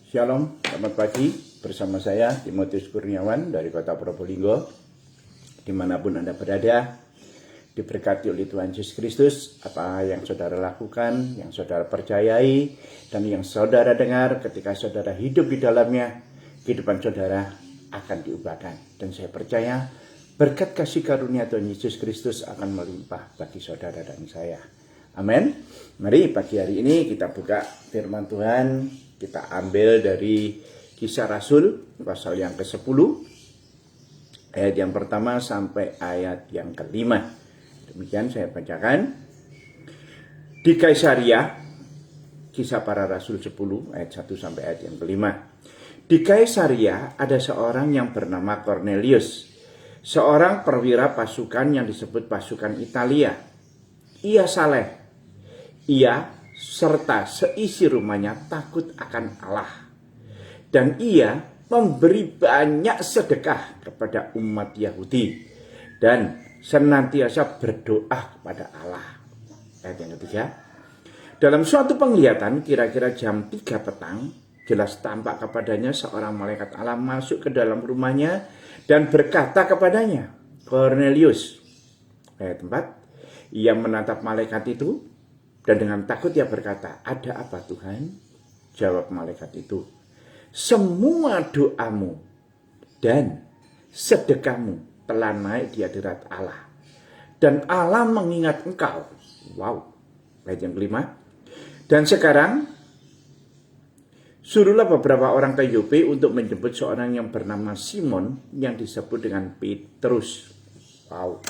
Shalom, selamat pagi bersama saya Timotius Kurniawan dari Kota Probolinggo. Dimanapun Anda berada, diberkati oleh Tuhan Yesus Kristus. Apa yang saudara lakukan, yang saudara percayai, dan yang saudara dengar ketika saudara hidup di dalamnya, kehidupan saudara akan diubahkan. Dan saya percaya berkat kasih karunia Tuhan Yesus Kristus akan melimpah bagi saudara dan saya. Amin. Mari pagi hari ini kita buka firman Tuhan. Kita ambil dari Kisah Rasul pasal yang ke-10 ayat yang pertama sampai ayat yang ke-5. Demikian saya bacakan. Di Kaisaria, Kisah Para Rasul 10 ayat 1 sampai ayat yang ke-5. Di Kaisaria ada seorang yang bernama Cornelius, seorang perwira pasukan yang disebut pasukan Italia. Ia saleh. Ia serta seisi rumahnya takut akan Allah. Dan ia memberi banyak sedekah kepada umat Yahudi. Dan senantiasa berdoa kepada Allah. Ayat yang ketiga. Dalam suatu penglihatan kira-kira jam 3 petang, jelas tampak kepadanya seorang malaikat Allah masuk ke dalam rumahnya dan berkata kepadanya, Cornelius. Ayat 4. Ia menatap malaikat itu. Dan dengan takut ia berkata, ada apa Tuhan? Jawab malaikat itu, semua doamu dan sedekahmu telah naik di hadirat Allah. Dan Allah mengingat engkau. Wow. Ayat yang kelima. Dan sekarang, suruhlah beberapa orang ke Yope untuk menjemput seorang yang bernama Simon yang disebut dengan Petrus. Wow.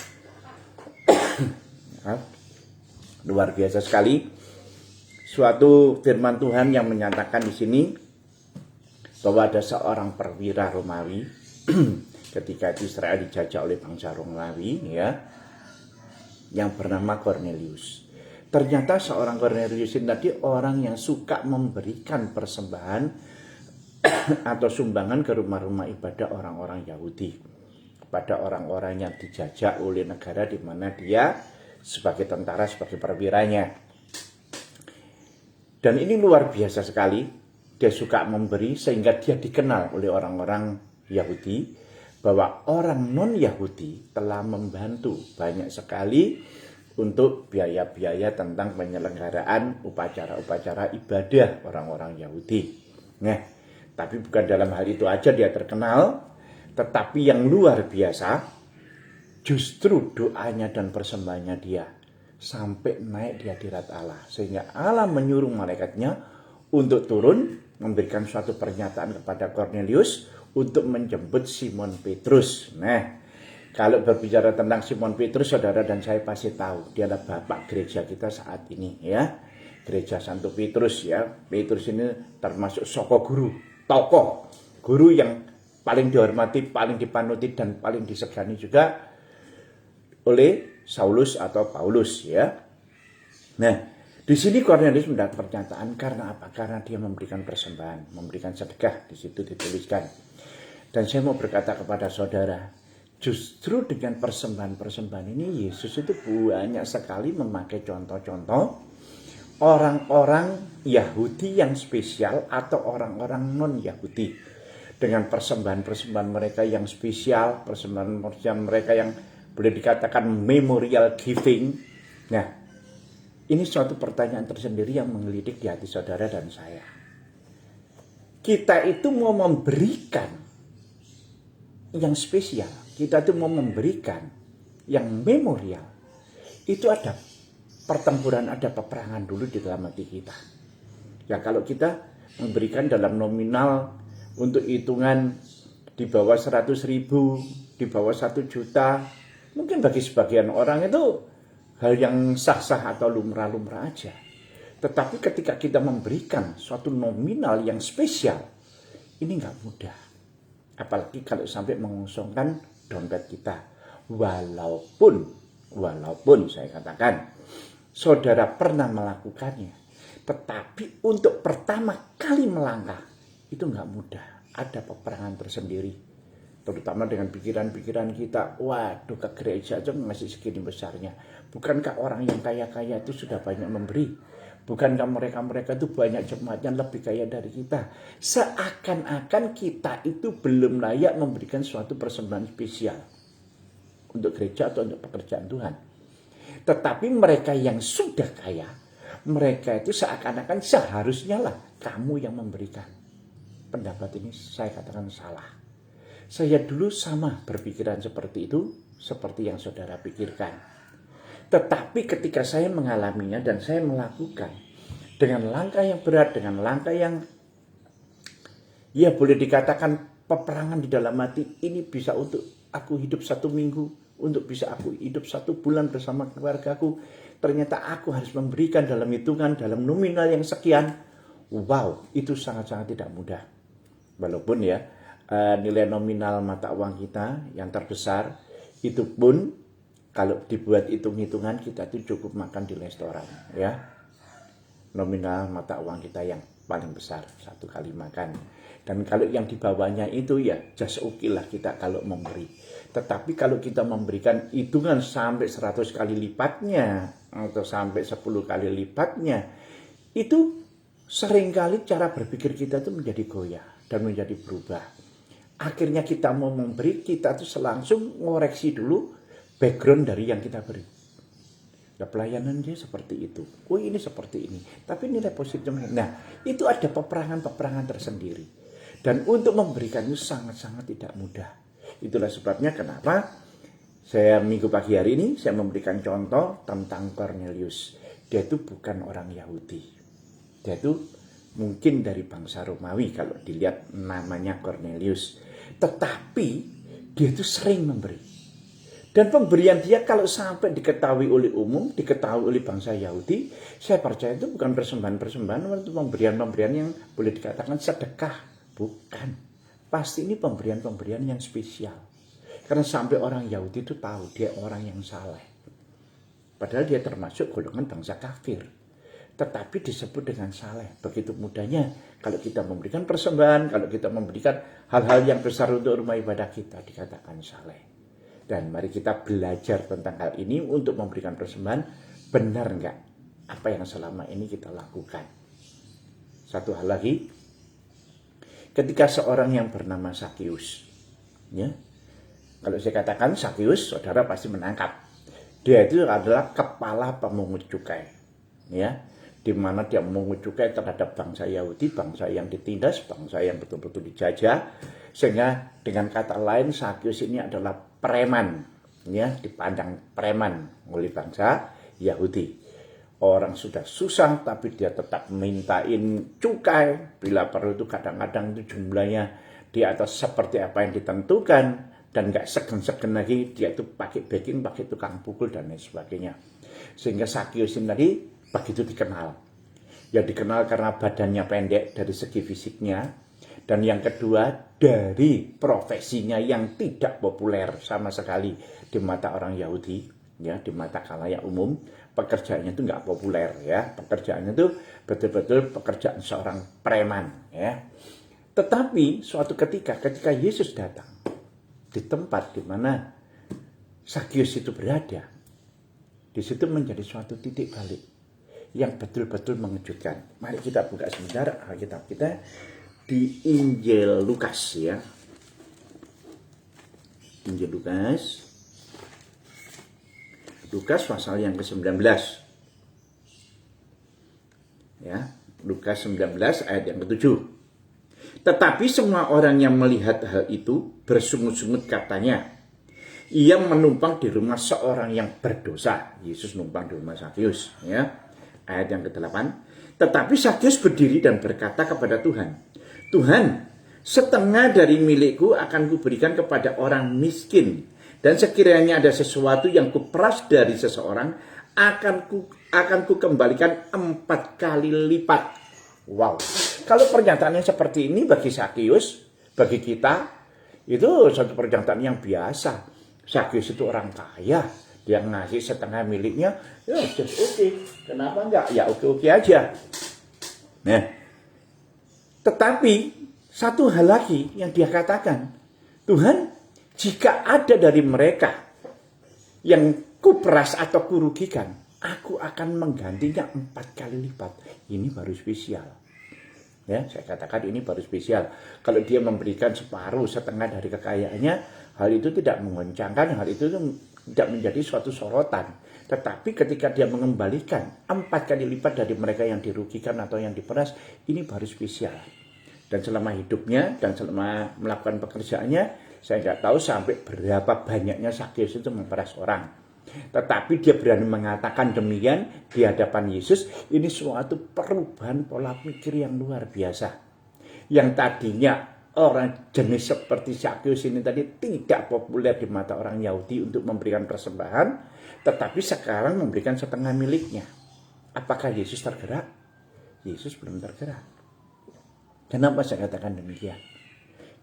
Luar biasa sekali. Suatu firman Tuhan yang menyatakan di sini bahwa ada seorang perwira Romawi ketika itu Israel dijajah oleh bangsa Romawi, ya, yang bernama Cornelius. Ternyata seorang Cornelius ini tadi orang yang suka memberikan persembahan atau sumbangan ke rumah-rumah ibadah orang-orang Yahudi, kepada orang-orang yang dijajah oleh negara di mana dia sebagai tentara, sebagai perwiranya. Dan ini luar biasa sekali. Dia suka memberi sehingga dia dikenal oleh orang-orang Yahudi bahwa orang non-Yahudi telah membantu banyak sekali untuk biaya-biaya tentang penyelenggaraan upacara-upacara ibadah orang-orang Yahudi. Nah, tapi bukan dalam hal itu aja dia terkenal, tetapi yang luar biasa justru doanya dan persembahannya dia sampai naik di hadirat Allah. Sehingga Allah menyuruh malaikatnya untuk turun memberikan suatu pernyataan kepada Cornelius untuk menjemput Simon Petrus. Nah, kalau berbicara tentang Simon Petrus, saudara dan saya pasti tahu dia adalah bapak gereja kita saat ini, ya. Gereja Santo Petrus, ya. Petrus ini termasuk soko guru, tokoh guru yang paling dihormati, paling dipanuti dan paling disegani juga oleh Saulus atau Paulus, ya. Nah, di sini Cornelius mendapat pernyataan karena apa? Karena dia memberikan persembahan, memberikan sedekah, di situ dituliskan. Dan saya mau berkata kepada saudara, justru dengan persembahan-persembahan ini Yesus itu banyak sekali memakai contoh-contoh orang-orang Yahudi yang spesial atau orang-orang non-Yahudi. Dengan persembahan-persembahan mereka yang spesial, persembahan-persembahan mereka yang boleh dikatakan memorial giving. Nah, ini suatu pertanyaan tersendiri yang menggelitik di hati saudara dan saya. Kita itu mau memberikan yang spesial, kita itu mau memberikan yang memorial. Itu ada pertempuran, ada peperangan dulu di dalam hati kita. Ya, kalau kita memberikan dalam nominal untuk hitungan di bawah 100.000, di bawah 1 juta, mungkin bagi sebagian orang itu hal yang sah-sah atau lumrah-lumrah aja. Tetapi ketika kita memberikan suatu nominal yang spesial, ini nggak mudah. Apalagi kalau sampai mengosongkan dompet kita. Walaupun saya katakan, saudara pernah melakukannya. Tetapi untuk pertama kali melangkah, itu nggak mudah. Ada peperangan tersendiri. Terutama dengan pikiran-pikiran kita, waduh, ke gereja aja masih segini besarnya. Bukankah orang yang kaya-kaya itu sudah banyak memberi? Bukankah mereka itu banyak jemaatnya lebih kaya dari kita? Seakan-akan kita itu belum layak memberikan suatu persembahan spesial untuk gereja atau untuk pekerjaan Tuhan. Tetapi mereka yang sudah kaya, mereka itu seakan-akan seharusnya lah kamu yang memberikan. Pendapat ini saya katakan salah. Saya dulu sama berpikiran seperti itu, seperti yang saudara pikirkan. Tetapi ketika saya mengalaminya dan saya melakukan dengan langkah yang berat, dengan langkah yang ya boleh dikatakan peperangan di dalam hati, ini bisa untuk aku hidup 1 minggu, untuk bisa aku hidup 1 bulan bersama keluargaku. Ternyata aku harus memberikan dalam hitungan, dalam nominal yang sekian. Wow, itu sangat-sangat tidak mudah. Walaupun ya nilai nominal mata uang kita yang terbesar, itu pun kalau dibuat hitung-hitungan kita itu cukup makan di restoran ya. Nominal mata uang kita yang paling besar 1 kali makan. Dan kalau yang di bawahnya itu ya just okay lah kita kalau memberi. Tetapi kalau kita memberikan hitungan sampai 100 kali lipatnya atau sampai 10 kali lipatnya, itu seringkali cara berpikir kita itu menjadi goyah dan menjadi berubah. Akhirnya kita mau memberi, kita tuh langsung ngoreksi dulu background dari yang kita beri. Ya, pelayanan dia seperti itu. Oh ini seperti ini. Tapi nilai positifnya. Nah itu ada peperangan-peperangan tersendiri. Dan untuk memberikan itu sangat-sangat tidak mudah. Itulah sebabnya kenapa saya minggu pagi hari ini saya memberikan contoh tentang Cornelius. Dia itu bukan orang Yahudi. Dia itu mungkin dari bangsa Romawi kalau dilihat namanya Cornelius. Tetapi dia itu sering memberi. Dan pemberian dia kalau sampai diketahui oleh umum, diketahui oleh bangsa Yahudi, saya percaya itu bukan persembahan-persembahan, itu pemberian-pemberian yang boleh dikatakan sedekah. Bukan. Pasti ini pemberian-pemberian yang spesial. Karena sampai orang Yahudi itu tahu dia orang yang saleh. Padahal dia termasuk golongan bangsa kafir. Tetapi disebut dengan saleh. Begitu mudahnya kalau kita memberikan persembahan, kalau kita memberikan hal-hal yang besar untuk rumah ibadah kita, dikatakan saleh. Dan mari kita belajar tentang hal ini untuk memberikan persembahan. Benar enggak apa yang selama ini kita lakukan? Satu hal lagi, ketika seorang yang bernama Sakius, ya, kalau saya katakan Sakius, saudara pasti menangkap. Dia itu adalah kepala pemungut cukai, ya, di mana dia memungut cukai terhadap bangsa Yahudi, bangsa yang ditindas, bangsa yang betul-betul dijajah. Sehingga dengan kata lain Sakius ini adalah preman, ya, dipandang preman oleh bangsa Yahudi. Orang sudah susah tapi dia tetap mintain cukai, bila perlu itu kadang-kadang itu jumlahnya di atas seperti apa yang ditentukan, dan nggak segen-segen lagi dia itu pakai backing, pakai tukang pukul dan lain sebagainya. Sehingga Sakius ini tadi begitu dikenal. Ya dikenal karena badannya pendek dari segi fisiknya. Dan yang kedua dari profesinya yang tidak populer sama sekali di mata orang Yahudi, ya, di mata khalayak umum. Pekerjaannya itu nggak populer, ya. Pekerjaannya itu betul-betul pekerjaan seorang preman, ya. Tetapi suatu ketika Yesus datang di tempat di mana Sakius itu berada, di situ menjadi suatu titik balik yang betul-betul mengejutkan. Mari kita buka sebentar Alkitab kita di Injil Lukas, ya. Injil Lukas pasal yang ke-19. Ya, Lukas 19 ayat yang ke-7. Tetapi semua orang yang melihat hal itu bersungut-sungut katanya, ia menumpang di rumah seorang yang berdosa. Yesus numpang di rumah Sakius, ya. Ayat yang ke-8. Tetapi Sakius berdiri dan berkata kepada Tuhan, Tuhan, setengah dari milikku akan kuberikan kepada orang miskin. Dan sekiranya ada sesuatu yang kuperas dari seseorang, akan ku kembalikan 4 kali lipat. Wow. Kalau pernyataannya seperti ini bagi Sakius, bagi kita, itu satu pernyataan yang biasa. Sakius itu orang kaya. Dia ngasih setengah miliknya, ya just oke. Kenapa enggak? Ya oke-oke aja. Nah, tetapi satu hal lagi yang dia katakan, Tuhan, jika ada dari mereka yang kuperas atau kurugikan, aku akan menggantinya 4 kali lipat. Ini baru spesial. Ya, saya katakan ini baru spesial. Kalau dia memberikan separuh, setengah dari kekayaannya, hal itu tidak mengoncangkan, hal itu tidak menjadi suatu sorotan. Tetapi ketika dia mengembalikan 4 kali lipat dari mereka yang dirugikan atau yang diperas, ini baru spesial. Dan selama hidupnya dan selama melakukan pekerjaannya, saya nggak tahu sampai berapa banyaknya Zakheus itu memperas orang. Tetapi dia berani mengatakan demikian di hadapan Yesus. Ini suatu perubahan pola pikir yang luar biasa. Yang tadinya orang jenis seperti Zakheus ini tadi tidak populer di mata orang Yahudi untuk memberikan persembahan, tetapi sekarang memberikan setengah miliknya. Apakah Yesus tergerak? Yesus belum tergerak. Kenapa saya katakan demikian?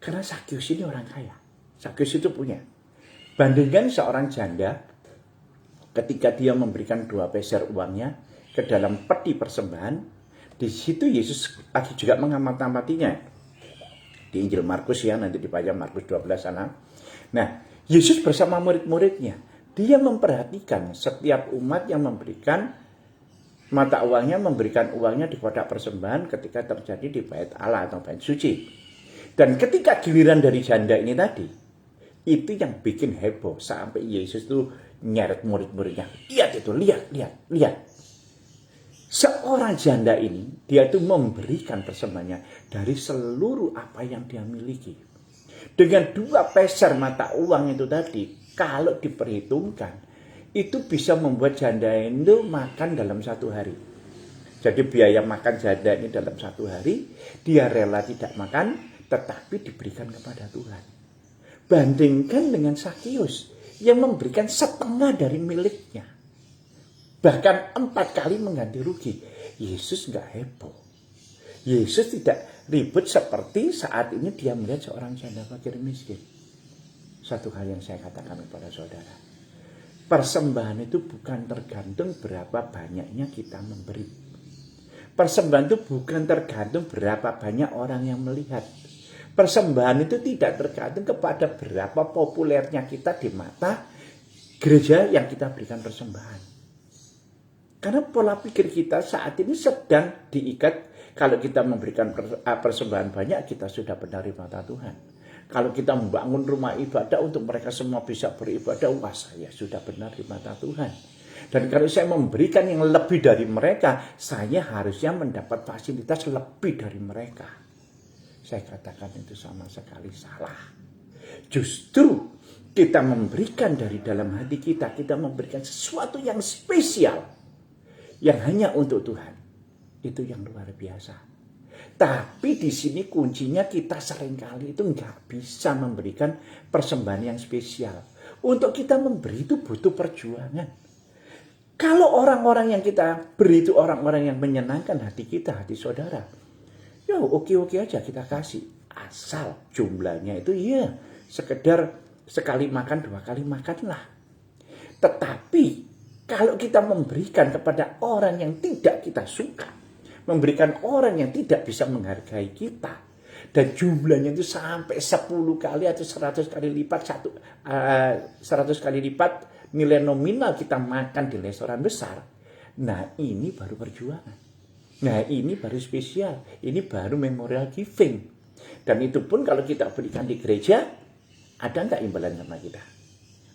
Karena Zakheus ini orang kaya. Zakheus itu punya. Bandingkan seorang janda ketika dia memberikan 2 peser uangnya ke dalam peti persembahan, di situ Yesus lagi juga mengamati-amatinya. Di Injil Markus ya, nanti dibaca Markus 12 sana. Nah, Yesus bersama murid-muridnya, dia memperhatikan setiap umat yang memberikan mata uangnya, memberikan uangnya di kotak persembahan ketika terjadi di bait Allah atau bait suci. Dan ketika giliran dari janda ini tadi, itu yang bikin heboh sampai Yesus tuh nyeret murid-muridnya. Lihat itu, lihat. Seorang janda ini, dia itu memberikan persembahannya dari seluruh apa yang dia miliki. Dengan 2 peser mata uang itu tadi, kalau diperhitungkan, itu bisa membuat janda itu makan dalam 1 hari. Jadi biaya makan janda ini dalam 1 hari, dia rela tidak makan, tetapi diberikan kepada Tuhan. Bandingkan dengan Zakheus yang memberikan setengah dari miliknya. Bahkan 4 kali mengganti rugi. Yesus nggak heboh. Yesus tidak ribut seperti saat ini dia melihat seorang janda fakir miskin. Satu hal yang saya katakan kepada saudara. Persembahan itu bukan tergantung berapa banyaknya kita memberi. Persembahan itu bukan tergantung berapa banyak orang yang melihat. Persembahan itu tidak tergantung kepada berapa populernya kita di mata gereja yang kita berikan persembahan. Karena pola pikir kita saat ini sedang diikat, kalau kita memberikan persembahan banyak, kita sudah benar di mata Tuhan. Kalau kita membangun rumah ibadah untuk mereka semua bisa beribadah, wah saya sudah benar di mata Tuhan. Dan kalau saya memberikan yang lebih dari mereka, saya harusnya mendapat fasilitas lebih dari mereka. Saya katakan itu sama sekali salah. Justru kita memberikan dari dalam hati kita, kita memberikan sesuatu yang spesial, yang hanya untuk Tuhan. Itu yang luar biasa. Tapi di sini kuncinya kita seringkali itu nggak bisa memberikan persembahan yang spesial. Untuk kita memberi itu butuh perjuangan. Kalau orang-orang yang kita beri itu orang-orang yang menyenangkan hati kita, hati saudara, ya oke-oke aja kita kasih. Asal jumlahnya itu ya sekedar sekali makan, 2 kali makan lah. Tetapi kalau kita memberikan kepada orang yang tidak kita suka, memberikan orang yang tidak bisa menghargai kita, dan jumlahnya itu sampai 10 kali atau 100 kali lipat, 100 kali lipat nilai nominal kita makan di restoran besar. Nah ini baru perjuangan. Nah ini baru spesial. Ini baru memorial giving. Dan itu pun kalau kita berikan di gereja, ada nggak imbalan nama kita?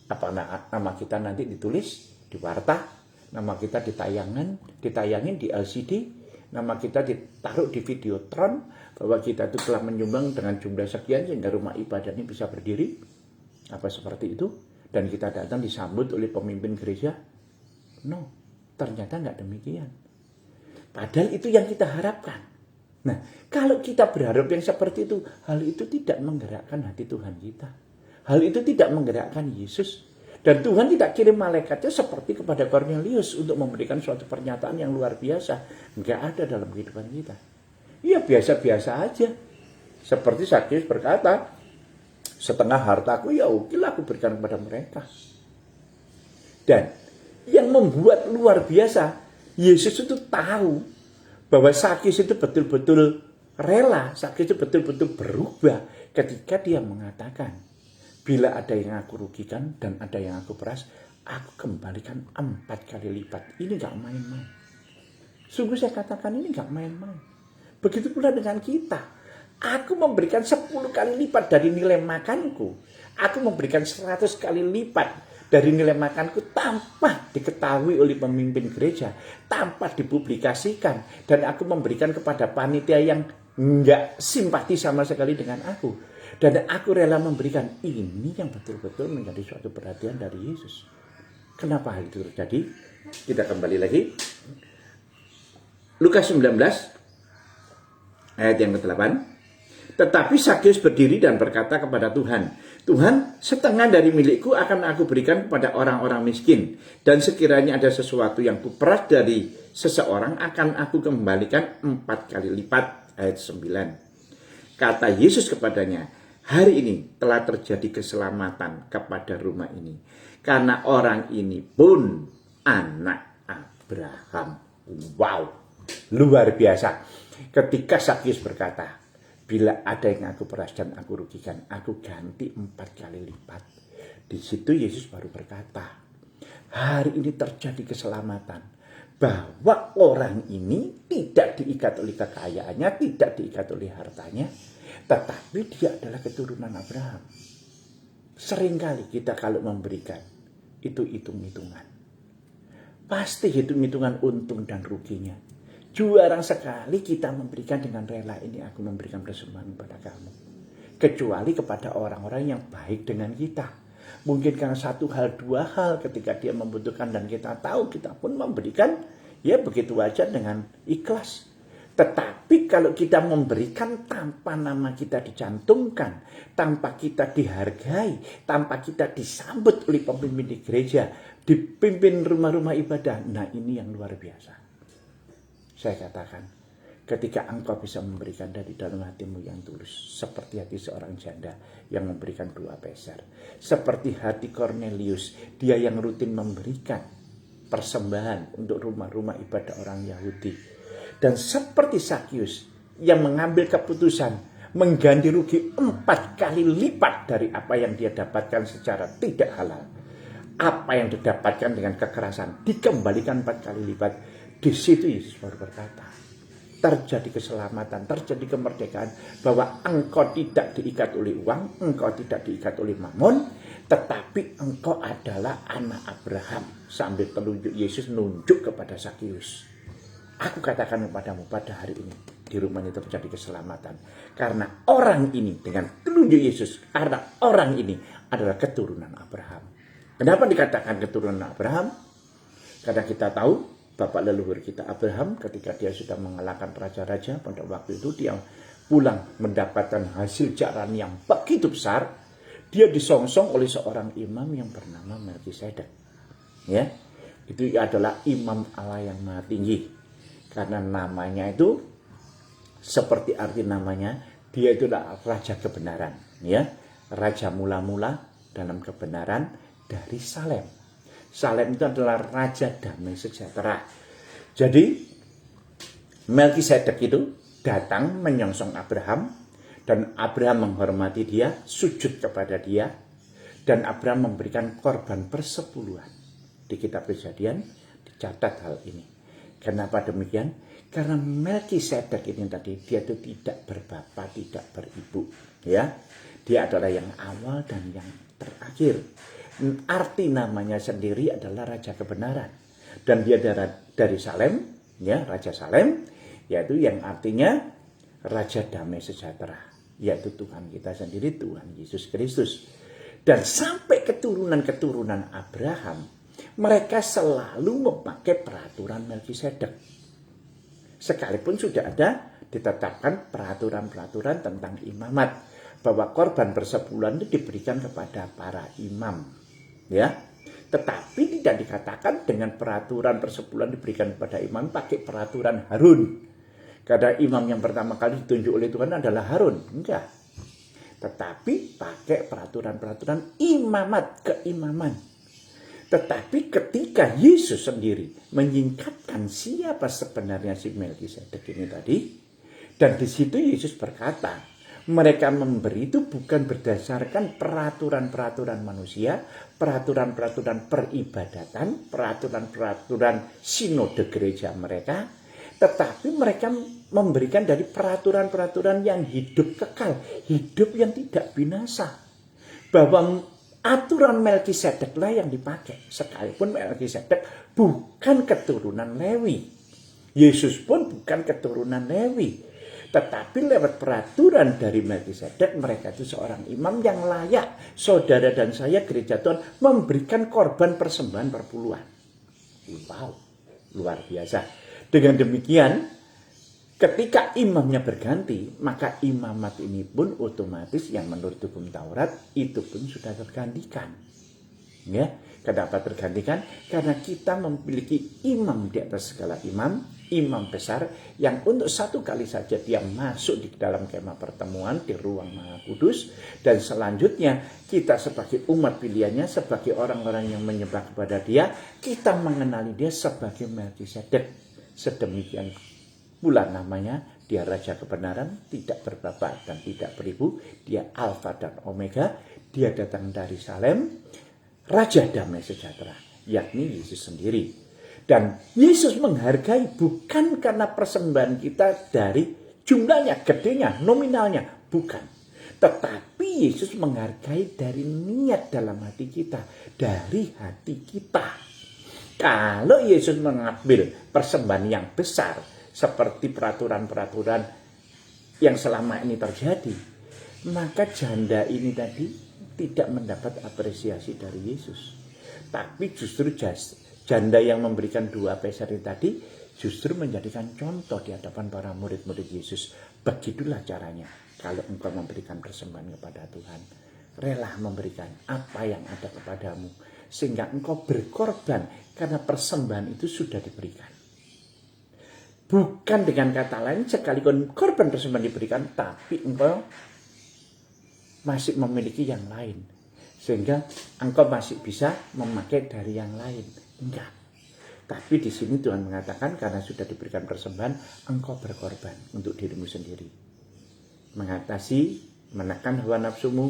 Apa nama kita nanti ditulis di warta, nama kita ditayangin di LCD, nama kita ditaruh di Videotron, bahwa kita itu telah menyumbang dengan jumlah sekian sehingga rumah ibadah ini bisa berdiri. Apa seperti itu? Dan kita datang disambut oleh pemimpin gereja? No, ternyata nggak demikian. Padahal itu yang kita harapkan. Nah, kalau kita berharap yang seperti itu, hal itu tidak menggerakkan hati Tuhan kita. Hal itu tidak menggerakkan Yesus. Dan Tuhan tidak kirim malaikatnya seperti kepada Cornelius untuk memberikan suatu pernyataan yang luar biasa. Enggak ada dalam kehidupan kita. Ya biasa-biasa aja. Seperti Zakheus berkata, setengah hartaku ya okelah aku berikan kepada mereka. Dan yang membuat luar biasa, Yesus itu tahu bahwa Zakheus itu betul-betul rela, Zakheus itu betul-betul berubah ketika dia mengatakan, bila ada yang aku rugikan dan ada yang aku peras, aku kembalikan 4 kali lipat. Ini gak main-main. Sungguh saya katakan ini gak main-main. Begitu pula dengan kita. Aku memberikan 10 kali lipat dari nilai makanku. Aku memberikan 100 kali lipat dari nilai makanku tanpa diketahui oleh pemimpin gereja, tanpa dipublikasikan, dan aku memberikan kepada panitia yang enggak simpati sama sekali dengan aku, dan aku rela memberikan. Ini yang betul-betul menjadi suatu perhatian dari Yesus. Kenapa hal itu terjadi? Kita kembali lagi. Lukas 19 ayat yang ke-8. Tetapi Zakeus berdiri dan berkata kepada Tuhan, Tuhan, setengah dari milikku akan aku berikan kepada orang-orang miskin. Dan sekiranya ada sesuatu yang kuperas dari seseorang, akan aku kembalikan 4 kali lipat. Ayat 9. Kata Yesus kepadanya, hari ini telah terjadi keselamatan kepada rumah ini. Karena orang ini pun anak Abraham. Wow, luar biasa. Ketika Zakeus berkata, bila ada yang aku peras dan aku rugikan, aku ganti 4 kali lipat. Di situ Yesus baru berkata, hari ini terjadi keselamatan. Bahwa orang ini tidak diikat oleh kekayaannya, tidak diikat oleh hartanya, tetapi dia adalah keturunan Abraham. Seringkali kita kalau memberikan, itu hitung-hitungan. Pasti hitung-hitungan untung dan ruginya. Jarang sekali kita memberikan dengan rela, ini aku memberikan persembahan kepada kamu. Kecuali kepada orang-orang yang baik dengan kita. Mungkin karena satu hal, dua hal ketika dia membutuhkan dan kita tahu, kita pun memberikan, ya begitu aja dengan ikhlas. Tetapi kalau kita memberikan tanpa nama kita dicantumkan, tanpa kita dihargai, tanpa kita disambut oleh pemimpin di gereja, dipimpin rumah-rumah ibadah, nah ini yang luar biasa. Saya katakan, ketika engkau bisa memberikan dari dalam hatimu yang tulus, seperti hati seorang janda yang memberikan 2 peser, seperti hati Cornelius, dia yang rutin memberikan persembahan untuk rumah-rumah ibadah orang Yahudi, dan seperti Zakeus yang mengambil keputusan mengganti rugi 4 kali lipat dari apa yang dia dapatkan secara tidak halal. Apa yang didapatkan dengan kekerasan dikembalikan 4 kali lipat. Di situ Yesus baru berkata, terjadi keselamatan, terjadi kemerdekaan, bahwa engkau tidak diikat oleh uang, engkau tidak diikat oleh mamon, tetapi engkau adalah anak Abraham. Sambil telunjuk Yesus nunjuk kepada Zakeus. Aku katakan kepadamu pada hari ini, di rumahnya terjadi keselamatan. Karena orang ini, dengan telunjuk Yesus, karena orang ini adalah keturunan Abraham. Kenapa dikatakan keturunan Abraham? Karena kita tahu, bapak leluhur kita Abraham ketika dia sudah mengalahkan raja-raja pada waktu itu, dia pulang mendapatkan hasil jaran yang begitu besar. Dia disongsong oleh seorang imam yang bernama Melkisedek. Ya, itu adalah imam Allah yang maha tinggi. Karena namanya itu seperti arti namanya, dia itu adalah raja kebenaran. Ya, raja mula-mula dalam kebenaran dari Salem. Salem itu adalah raja damai sejahtera. Jadi Melkisedek itu datang menyongsong Abraham, dan Abraham menghormati dia, sujud kepada dia, dan Abraham memberikan korban persepuluhan. Di kitab Kejadian dicatat hal ini. Kenapa demikian? Karena Melkisedek ini tadi, dia itu tidak berbapak, tidak beribu, ya. Dia adalah yang awal dan yang terakhir. Arti namanya sendiri adalah raja kebenaran, dan dia dari Salem, ya, raja Salem, yaitu yang artinya raja damai sejahtera, yaitu Tuhan kita sendiri, Tuhan Yesus Kristus. Dan sampai keturunan-keturunan Abraham, mereka selalu memakai peraturan Melkisedek. Sekalipun sudah ada ditetapkan peraturan-peraturan tentang imamat, bahwa korban persepuluhan itu diberikan kepada para imam. Ya, tetapi tidak dikatakan dengan peraturan persepuluhan diberikan kepada imam pakai peraturan Harun. Karena imam yang pertama kali ditunjuk oleh Tuhan adalah Harun. Enggak. Tetapi pakai peraturan-peraturan imamat, keimaman. Tetapi ketika Yesus sendiri menyingkapkan siapa sebenarnya si Melkisedek ini tadi, dan di situ Yesus berkata Mereka memberi itu bukan berdasarkan peraturan-peraturan manusia, peraturan-peraturan peribadatan, peraturan-peraturan sinode gereja mereka, tetapi mereka memberikan dari peraturan-peraturan yang hidup kekal, hidup yang tidak binasa. Bahwa aturan Melkisedeklah yang dipakai, sekalipun Melkisedek bukan keturunan Lewi. Yesus pun bukan keturunan Lewi. Tetapi lewat peraturan dari Melkisedek, mereka itu seorang imam yang layak. Saudara dan saya gereja Tuhan memberikan korban persembahan perpuluhan. Wow, luar biasa. Dengan demikian, ketika imamnya berganti, maka imamat ini pun otomatis yang menurut hukum Taurat itu pun sudah tergantikan. Ya, kenapa tergantikan? Karena kita memiliki imam di atas segala imam, imam besar yang untuk satu kali saja dia masuk di dalam kemah pertemuan di ruang Maha Kudus, dan selanjutnya kita sebagai umat pilihannya, sebagai orang-orang yang menyembah kepada dia, kita mengenali dia sebagai Melkisedek. Sedemikian pula namanya, dia Raja Kebenaran, tidak berbapak dan tidak beribu, dia Alfa dan Omega, dia datang dari Salem, Raja Damai Sejahtera, yakni Yesus sendiri. Dan Yesus menghargai bukan karena persembahan kita dari jumlahnya, gedenya, nominalnya, bukan. Tetapi Yesus menghargai dari niat dalam hati kita, dari hati kita. Kalau Yesus mengambil persembahan yang besar, seperti peraturan-peraturan yang selama ini terjadi, maka janda ini tadi tidak mendapat apresiasi dari Yesus. Tapi justru janda yang memberikan 2 peser tadi justru menjadikan contoh di hadapan para murid-murid Yesus. Begitulah caranya kalau engkau memberikan persembahan kepada Tuhan. Rela memberikan apa yang ada kepadamu, sehingga engkau berkorban karena persembahan itu sudah diberikan. Bukan dengan kata lain, sekalipun korban persembahan diberikan, tapi engkau masih memiliki yang lain, sehingga engkau masih bisa memakai dari yang lain. Enggak. Tapi di sini Tuhan mengatakan karena sudah diberikan persembahan, engkau berkorban untuk dirimu sendiri. Mengatasi, menekan hawa nafsumu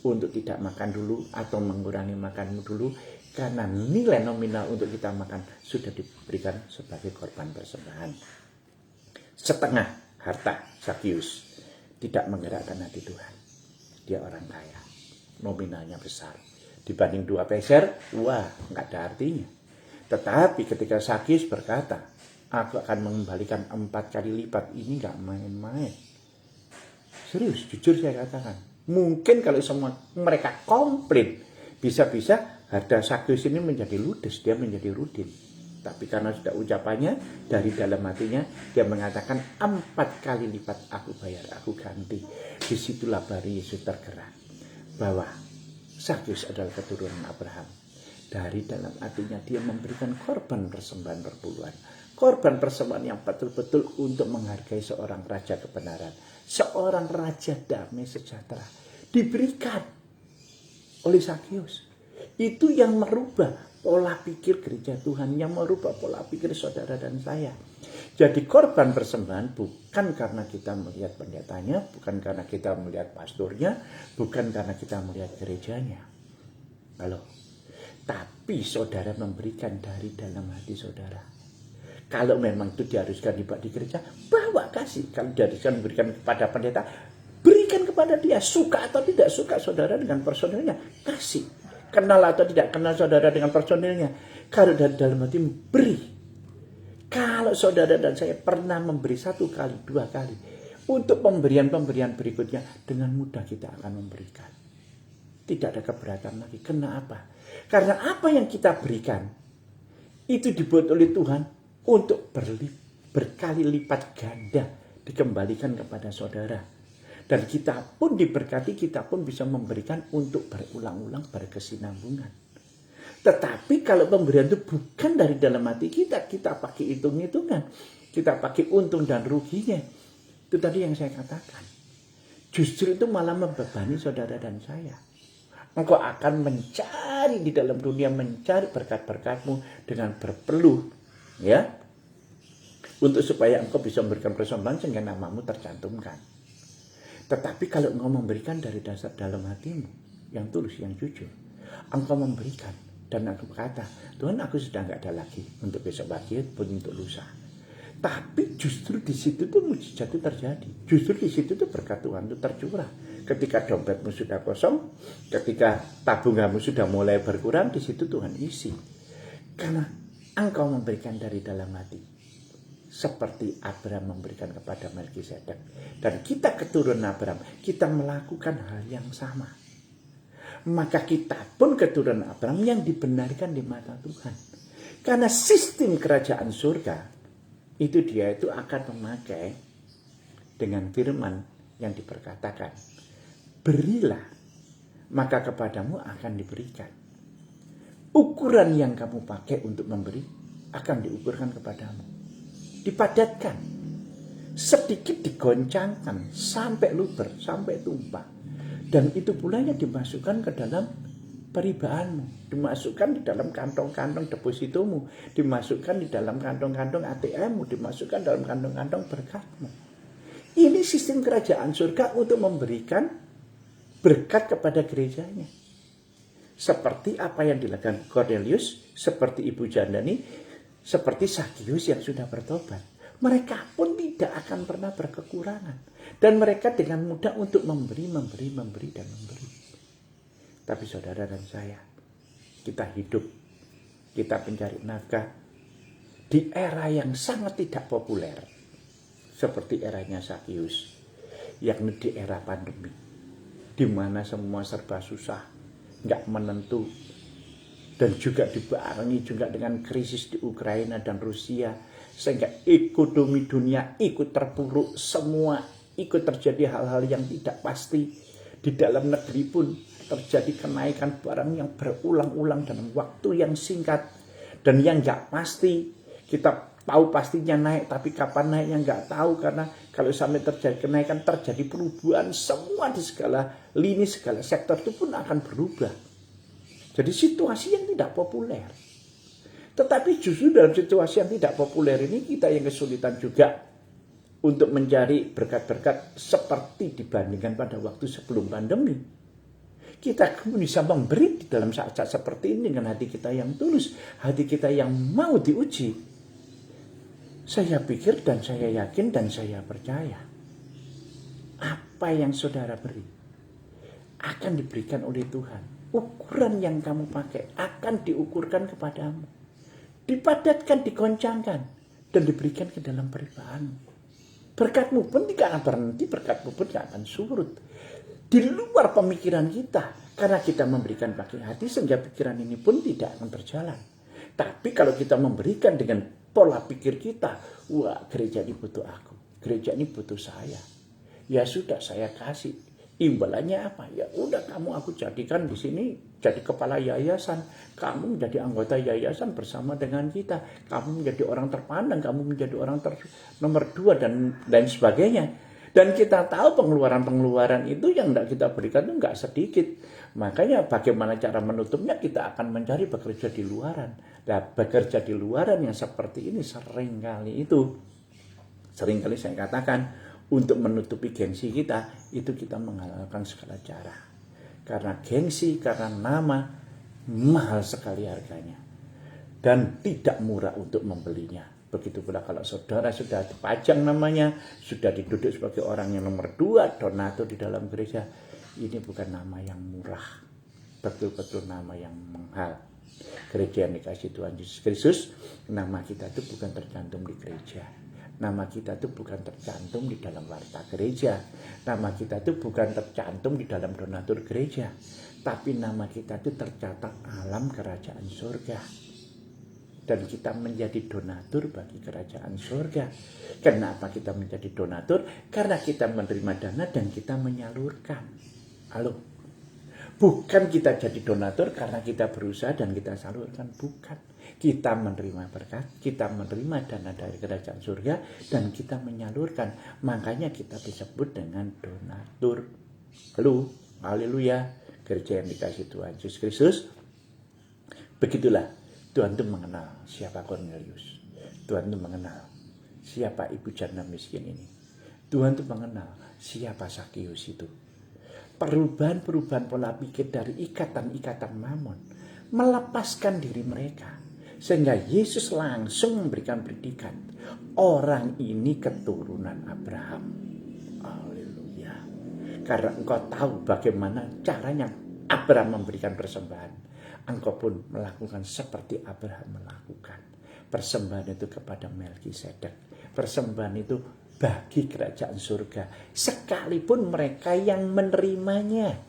untuk tidak makan dulu atau mengurangi makanmu dulu, karena nilai nominal untuk kita makan sudah diberikan sebagai korban persembahan. Setengah harta Zakius tidak menggerakkan hati Tuhan. Dia orang kaya, nominalnya besar. Dibanding 2 peser, wah, nggak ada artinya. Tetapi ketika Zakius berkata, aku akan mengembalikan 4 kali lipat, ini nggak main-main. Serius, jujur saya katakan. Mungkin kalau semua mereka komplain, bisa-bisa harta Zakius ini menjadi ludes, dia menjadi rudin. Tapi karena sudah ucapannya dari dalam hatinya, dia mengatakan 4 kali lipat aku bayar, aku ganti. Disitulah baru Yesus tergerak bahwa Zakius adalah keturunan Abraham. Dari dalam hatinya dia memberikan korban persembahan perpuluhan. Korban persembahan yang betul-betul untuk menghargai seorang Raja Kebenaran, seorang Raja Damai Sejahtera. Diberikan oleh Zakius. Itu yang merubah pola pikir gereja Tuhan, yang merubah pola pikir saudara dan saya. Jadi korban persembahan bukan karena kita melihat pendetanya, bukan karena kita melihat pastornya, bukan karena kita melihat gerejanya. Halo. Tapi saudara memberikan dari dalam hati saudara. Kalau memang itu diharuskan di gereja, bawa kasih. Kalau diharuskan memberikan kepada pendeta, berikan kepada dia. Suka atau tidak suka saudara dengan personilnya, kasih. Kenal atau tidak kenal saudara dengan personilnya, kalau dari dalam hatimu, beri. Kalau saudara dan saya pernah memberi 1 kali, 2 kali, untuk pemberian-pemberian berikutnya, dengan mudah kita akan memberikan. Tidak ada keberatan lagi. Kenapa? Karena apa yang kita berikan, itu dibuat oleh Tuhan untuk berkali lipat ganda dikembalikan kepada saudara. Dan kita pun diberkati, kita pun bisa memberikan untuk berulang-ulang berkesinambungan. Tetapi kalau pemberian itu bukan dari dalam hati kita, kita pakai hitung-hitungan, kita pakai untung dan ruginya. Itu tadi yang saya katakan. Justru itu malah membebani saudara dan saya. Engkau akan mencari di dalam dunia, mencari berkat-berkatmu dengan berpeluh, ya, untuk supaya engkau bisa memberikan persembahan sehingga namamu tercantumkan. Tetapi kalau engkau memberikan dari dasar dalam hatimu, yang tulus, yang jujur, engkau memberikan. Dan aku berkata, Tuhan, aku sudah nggak ada lagi untuk besok pagi pun untuk lusa. Tapi justru di situ tuh mujizat itu terjadi. Justru di situ tuh berkat Tuhan itu tercurah. Ketika dompetmu sudah kosong, ketika tabunganmu sudah mulai berkurang, di situ Tuhan isi. Karena engkau memberikan dari dalam hati. Seperti Abraham memberikan kepada Melkisedek. Dan kita keturunan Abraham, kita melakukan hal yang sama. Maka kita pun keturunan Abraham yang dibenarkan di mata Tuhan. Karena sistem kerajaan surga, itu dia itu akan memakai dengan firman yang diperkatakan. Berilah, maka kepadamu akan diberikan. Ukuran yang kamu pakai untuk memberi, akan diukurkan kepadamu. Dipadatkan. Sedikit digoncangkan, sampai luber, sampai tumpah. Dan itu pula yang dimasukkan ke dalam peribaanmu, dimasukkan di dalam kantong-kantong depositomu, dimasukkan di dalam kantong-kantong ATM-mu, dimasukkan dalam kantong-kantong berkatmu. Ini sistem kerajaan surga untuk memberikan berkat kepada gerejanya. Seperti apa yang dilakukan Cornelius, seperti Ibu Jandani, seperti Sakius yang sudah bertobat. Mereka pun tidak akan pernah berkekurangan. Dan mereka dengan mudah untuk memberi, dan memberi. Tapi saudara dan saya, kita hidup, kita pencari nafkah di era yang sangat tidak populer. Seperti eranya Sakius, yakni di era pandemi. Di mana semua serba susah, nggak menentu. Dan juga dibarengi juga dengan krisis di Ukraina dan Rusia. Sehingga ekonomi dunia ikut terpuruk, semua ikut terjadi hal-hal yang tidak pasti. Di dalam negeri pun terjadi kenaikan barang yang berulang-ulang dalam waktu yang singkat. Dan yang nggak pasti, kita tahu pastinya naik, tapi kapan naiknya nggak tahu. Karena kalau sampai terjadi kenaikan, terjadi perubahan semua di segala lini, segala sektor itu pun akan berubah. Jadi situasi yang tidak populer. Tetapi justru dalam situasi yang tidak populer ini kita yang kesulitan juga untuk mencari berkat-berkat seperti dibandingkan pada waktu sebelum pandemi. Kita bisa memberi di dalam saat-saat seperti ini dengan hati kita yang tulus, hati kita yang mau diuji. Saya pikir dan saya yakin dan saya percaya apa yang saudara beri akan diberikan oleh Tuhan. Ukuran yang kamu pakai akan diukurkan kepadamu. Dipadatkan, digoncangkan, dan diberikan ke dalam peribahanmu. Berkatmu pun tidak akan berhenti, berkatmu pun tidak akan surut. Di luar pemikiran kita, karena kita memberikan pakai hati, sehingga pikiran ini pun tidak akan berjalan. Tapi kalau kita memberikan dengan pola pikir kita, wah gereja ini butuh aku, gereja ini butuh saya. Ya sudah saya kasih. Imbalannya apa? Ya udah kamu aku jadikan di sini jadi kepala yayasan, kamu menjadi anggota yayasan bersama dengan kita, kamu menjadi orang terpandang, kamu menjadi orang nomor 2 dan sebagainya. Dan kita tahu pengeluaran itu yang tidak kita berikan itu nggak sedikit. Makanya bagaimana cara menutupnya, kita akan mencari bekerja di luaran. Nah, bekerja di luaran yang seperti ini seringkali saya katakan, untuk menutupi gengsi kita, itu kita menghalalkan segala cara. Karena gengsi, karena nama, mahal sekali harganya. Dan tidak murah untuk membelinya. Begitu pula kalau saudara sudah dipajang namanya, sudah diduduk sebagai orang yang nomor 2, donatur di dalam gereja. Ini bukan nama yang murah. Betul-betul nama yang mahal. Gereja yang dikasih Tuhan Yesus Kristus, nama kita itu bukan tercantum di gereja. Nama kita itu bukan tercantum di dalam warta gereja. Nama kita itu bukan tercantum di dalam donatur gereja. Tapi nama kita itu tercatat alam kerajaan surga. Dan kita menjadi donatur bagi kerajaan surga. Kenapa kita menjadi donatur? Karena kita menerima dana dan kita menyalurkan. Halo. Bukan kita jadi donatur karena kita berusaha dan kita salurkan. Bukan. Kita menerima berkat, kita menerima dana dari kerajaan surga, dan kita menyalurkan. Makanya kita disebut dengan donatur. Haleluya. Gereja yang dikasih Tuhan Yesus Kristus. Begitulah Tuhan itu mengenal siapa Cornelius. Tuhan itu mengenal siapa ibu janda miskin ini. Tuhan itu mengenal Siapa Sakeus itu? Perubahan-perubahan pola pikir dari ikatan-ikatan mamon melepaskan diri mereka, sehingga Yesus langsung memberikan predikat, orang ini keturunan Abraham. Haleluya. Karena engkau tahu bagaimana caranya Abraham memberikan persembahan, engkau pun melakukan seperti Abraham melakukan. Persembahan itu kepada Melkisedek, persembahan itu bagi kerajaan surga, sekalipun mereka yang menerimanya.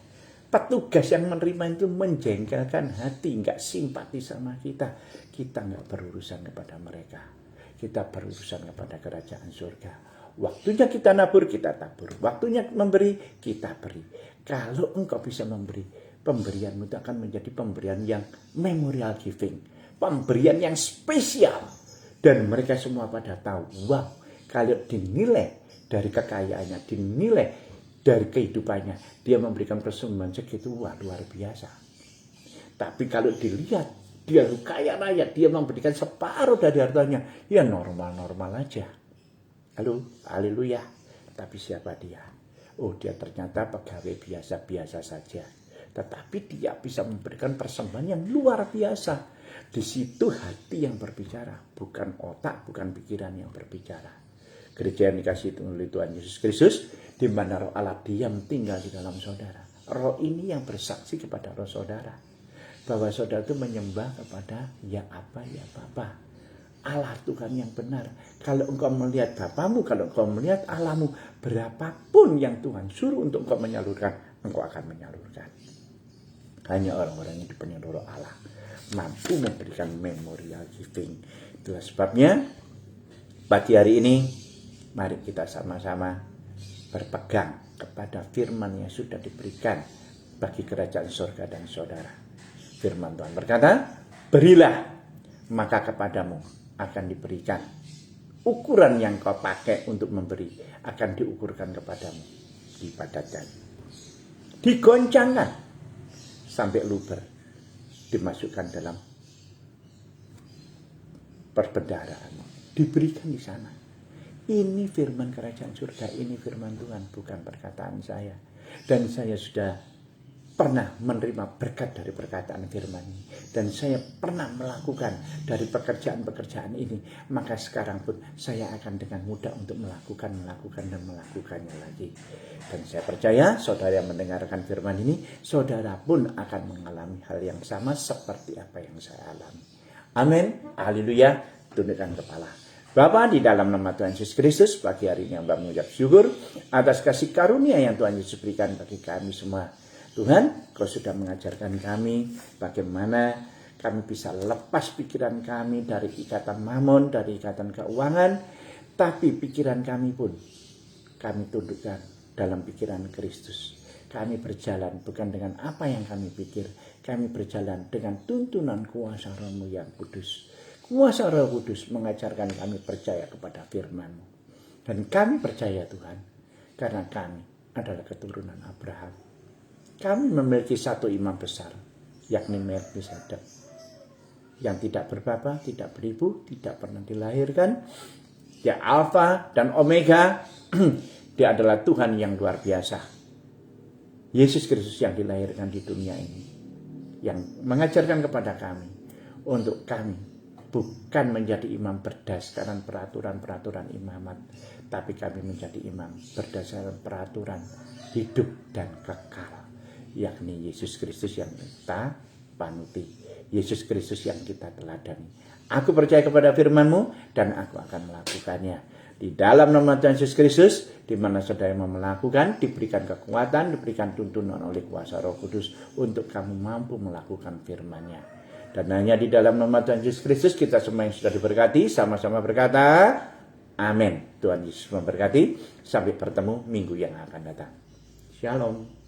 Petugas yang menerima itu menjengkelkan hati, nggak simpati sama kita. Kita nggak berurusan kepada mereka. Kita berurusan kepada kerajaan surga. Waktunya kita nabur, kita tabur. Waktunya memberi, kita beri. Kalau engkau bisa memberi, pemberianmu itu akan menjadi pemberian yang memorial giving. Pemberian yang spesial. Dan mereka semua pada tahu, wow, kalau dinilai dari kekayaannya, dinilai dari kehidupannya, dia memberikan persembahan segitu, wah luar biasa. Tapi kalau dilihat, dia kaya raya, dia memberikan separuh dari hartanya, ya normal-normal aja. Halo, haleluya. Tapi siapa dia? Oh, dia ternyata pegawai biasa-biasa saja. Tetapi dia bisa memberikan persembahan yang luar biasa. Di situ hati yang berbicara, bukan otak, bukan pikiran yang berbicara. Gereja yang dikasihi oleh Tuhan Yesus Kristus, di mana roh Allah diam tinggal di dalam saudara. Roh ini yang bersaksi kepada roh saudara, bahwa saudara itu menyembah kepada ya apa ya Bapa, Allah Tuhan yang benar. Kalau engkau melihat Bapamu, kalau engkau melihat Allahmu, berapapun yang Tuhan suruh untuk engkau menyalurkan, engkau akan menyalurkan. Hanya orang-orang yang dipenuhi roh Allah mampu memberikan memorial giving. Itulah sebabnya pagi hari ini mari kita sama-sama berpegang kepada firman yang sudah diberikan bagi kerajaan surga dan saudara. Firman Tuhan berkata, berilah maka kepadamu akan diberikan. Ukuran yang kau pakai untuk memberi akan diukurkan kepadamu, dipadatkan, digoncangkan sampai luber, dimasukkan dalam perbendaharaan, diberikan di sana. Ini firman kerajaan surga, ini firman Tuhan, bukan perkataan saya. Dan saya sudah pernah menerima berkat dari perkataan firman ini. Dan saya pernah melakukan dari pekerjaan-pekerjaan ini. Maka sekarang pun saya akan dengan mudah untuk melakukannya lagi. Dan saya percaya saudara yang mendengarkan firman ini, saudara pun akan mengalami hal yang sama seperti apa yang saya alami. Amin. Haleluya. Tundukkan kepala. Bapa, di dalam nama Tuhan Yesus Kristus, pagi hari ini hamba mengucap syukur atas kasih karunia yang Tuhan Yesus berikan bagi kami semua. Tuhan, Kau sudah mengajarkan kami bagaimana kami bisa lepas pikiran kami dari ikatan mamon, dari ikatan keuangan, tapi pikiran kami pun kami tundukkan dalam pikiran Kristus. Kami berjalan bukan dengan apa yang kami pikir, kami berjalan dengan tuntunan kuasa Roh-Mu yang kudus. Kuasa Roh Kudus mengajarkan kami percaya kepada firman-Mu. Dan kami percaya Tuhan, karena kami adalah keturunan Abraham. Kami memiliki satu imam besar, yakni Melkisedek, yang tidak berbapa, tidak beribu, tidak pernah dilahirkan. Dia Alfa dan Omega. Dia adalah Tuhan yang luar biasa. Yesus Kristus yang dilahirkan di dunia ini, yang mengajarkan kepada kami untuk kami bukan menjadi imam berdasarkan peraturan-peraturan imamat, tapi kami menjadi imam berdasarkan peraturan hidup dan kekal, yakni Yesus Kristus yang kita panuti, Yesus Kristus yang kita teladani. Aku percaya kepada firman-Mu dan aku akan melakukannya. Di dalam nama Tuhan Yesus Kristus, di mana saudara mau melakukan, diberikan kekuatan, diberikan tuntunan oleh kuasa Roh Kudus untuk kamu mampu melakukan firman-Nya. Dan hanya di dalam nama Tuhan Yesus Kristus kita semua yang sudah diberkati sama-sama berkata, amin. Tuhan Yesus memberkati. Sampai bertemu minggu yang akan datang. Shalom.